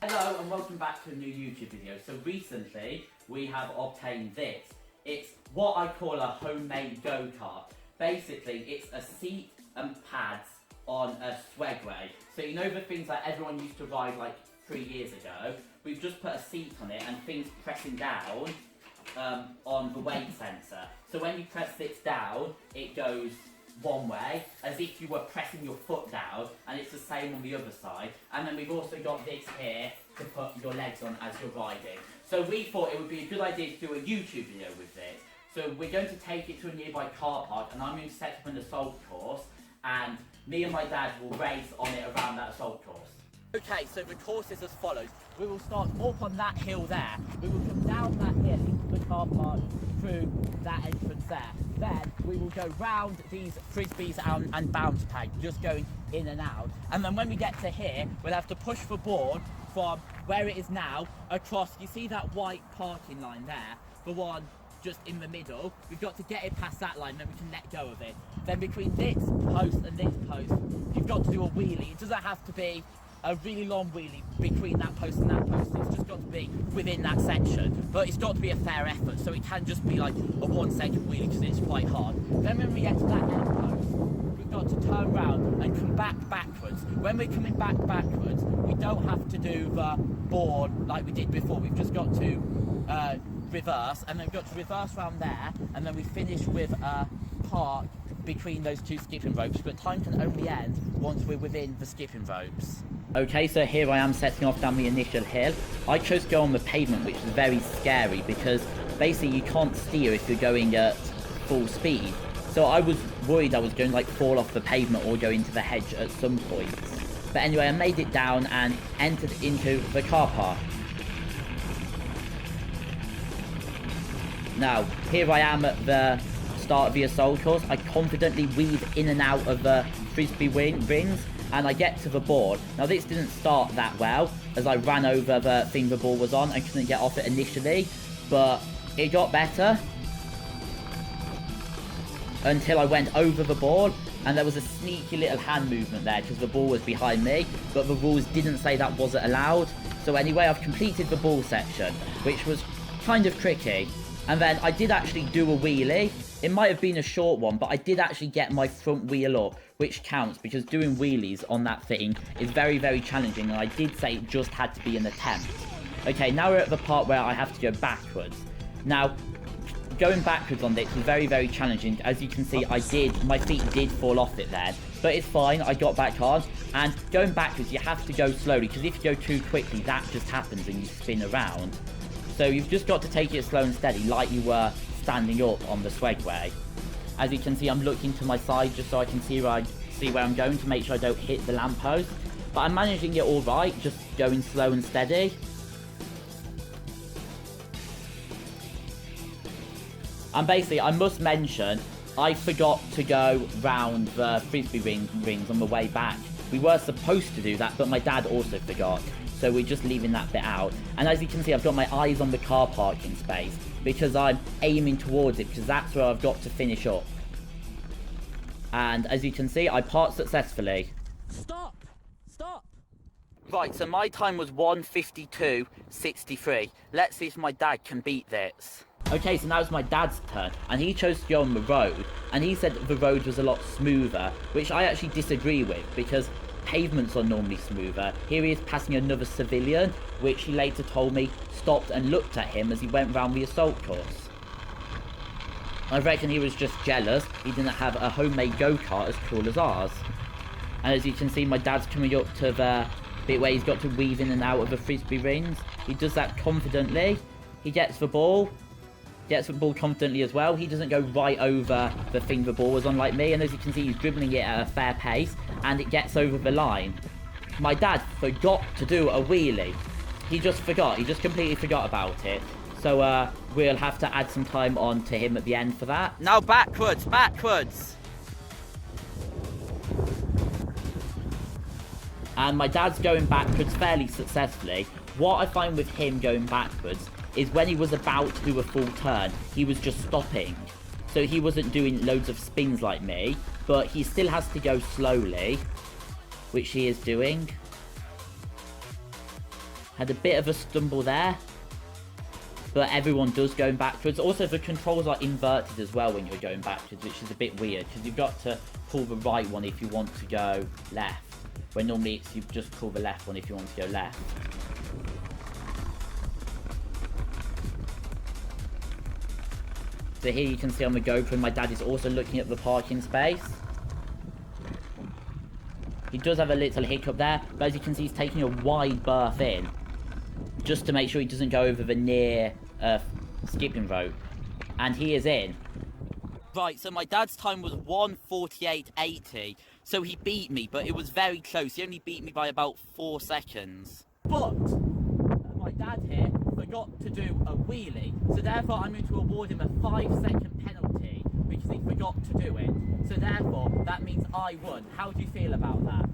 Hello and welcome back to a new YouTube video. So recently we have obtained this. It's what I call a homemade go-kart. Basically it's a seat and pads on a swagway. So you know the things that everyone used to ride like 3 years ago? We've just put a seat on it and things pressing down on the weight sensor. So when you press this down, it goes one way, as if you were pressing your foot down, and it's the same on the other side. And then we've also got this here to put your legs on as you're riding. So we thought it would be a good idea to do a YouTube video with this. So we're going to take it to a nearby car park, and I'm going to set up an assault course, and me and my dad will race on it around that assault course. Okay, so the course is as follows. We will start up on that hill there. We will come down that hill into the car park through that entrance there. Then we will go round these frisbees and bounce pads, just going in and out. And then when we get to here, we'll have to push the board from where it is now across. You see that white parking line there? The one just in the middle. We've got to get it past that line, then we can let go of it. Then between this post and this post, you've got to do a wheelie. It doesn't have to be a really long wheelie between that post and that post. It's just got to be within that section, but it's got to be a fair effort, so it can just be like a 1 second wheelie because it's quite hard. Then when we get to that end post, we've got to turn round and come backwards. When we're coming backwards, we don't have to do the board like we did before. We've just got to reverse, and then we've got to reverse round there, and then we finish with a park between those two skipping ropes, but time can only end once we're within the skipping ropes. Okay, so here I am setting off down the initial hill. I chose to go on the pavement, which is very scary because basically you can't steer if you're going at full speed. So I was worried I was going to like fall off the pavement or go into the hedge at some point. But anyway, I made it down and entered into the car park. Now, here I am at the start of the assault course. I confidently weave in and out of the frisbee rings, and I get to the board. Now this didn't start that well, as I ran over the thing the ball was on and couldn't get off it initially, but it got better until I went over the board, and there was a sneaky little hand movement there because the ball was behind me, but the rules didn't say that wasn't allowed. So anyway, I've completed the ball section, which was kind of tricky. And then I did actually do a wheelie. It might have been a short one, but I did actually get my front wheel up, which counts because doing wheelies on that thing is very, very challenging. And I did say it just had to be an attempt. Okay, now we're at the part where I have to go backwards. Now, going backwards on this was very, very challenging. As you can see, my feet did fall off it there. But it's fine, I got back on. And going backwards, you have to go slowly, because if you go too quickly, that just happens and you spin around. So you've just got to take it slow and steady, like you were standing up on the swagway. As you can see, I'm looking to my side just so I can see where I'm going to make sure I don't hit the lamppost. But I'm managing it all right, just going slow and steady. And basically, I must mention, I forgot to go round the frisbee rings on the way back. We were supposed to do that, but my dad also forgot. So we're just leaving that bit out. And as you can see, I've got my eyes on the car parking space because I'm aiming towards it, because that's where I've got to finish up. And as you can see, I parked successfully. Stop! Stop! Right, so my time was 1:52.63. Let's see if my dad can beat this. Okay, so now it's my dad's turn, and he chose to go on the road, and he said the road was a lot smoother, which I actually disagree with, because pavements are normally smoother. Here he is passing another civilian, which he later told me stopped and looked at him as he went round the assault course. I reckon he was just jealous he didn't have a homemade go-kart as cool as ours. And as you can see, my dad's coming up to the bit where he's got to weave in and out of the frisbee rings. He does that confidently. He gets the ball confidently as well. He doesn't go right over the thing the ball was on like me, and as you can see, he's dribbling it at a fair pace, and it gets over the line. My dad forgot to do a wheelie. He just completely forgot about it. So we'll have to add some time on to him at the end for that. Now backwards. And my dad's going backwards fairly successfully. What I find with him going backwards is when he was about to do a full turn, he was just stopping. so he wasn't doing loads of spins like me, but he still has to go slowly, which he is doing. Had a bit of a stumble there, but everyone does going backwards. Also, the controls are inverted as well when you're going backwards, which is a bit weird, because you've got to pull the right one if you want to go left, when normally it's you just pull the left one if you want to go left. So here you can see on the GoPro, my dad is also looking at the parking space. He does have a little hiccup there, but as you can see, he's taking a wide berth in, just to make sure he doesn't go over the near skipping rope. And he is in. Right, so my dad's time was 1:48.80, so he beat me, but it was very close. He only beat me by about 4 seconds. But my dad here forgot to do a wheelie, so therefore I'm going to award him a 5-second penalty because he forgot to do it. So therefore, that means I won. How do you feel about that?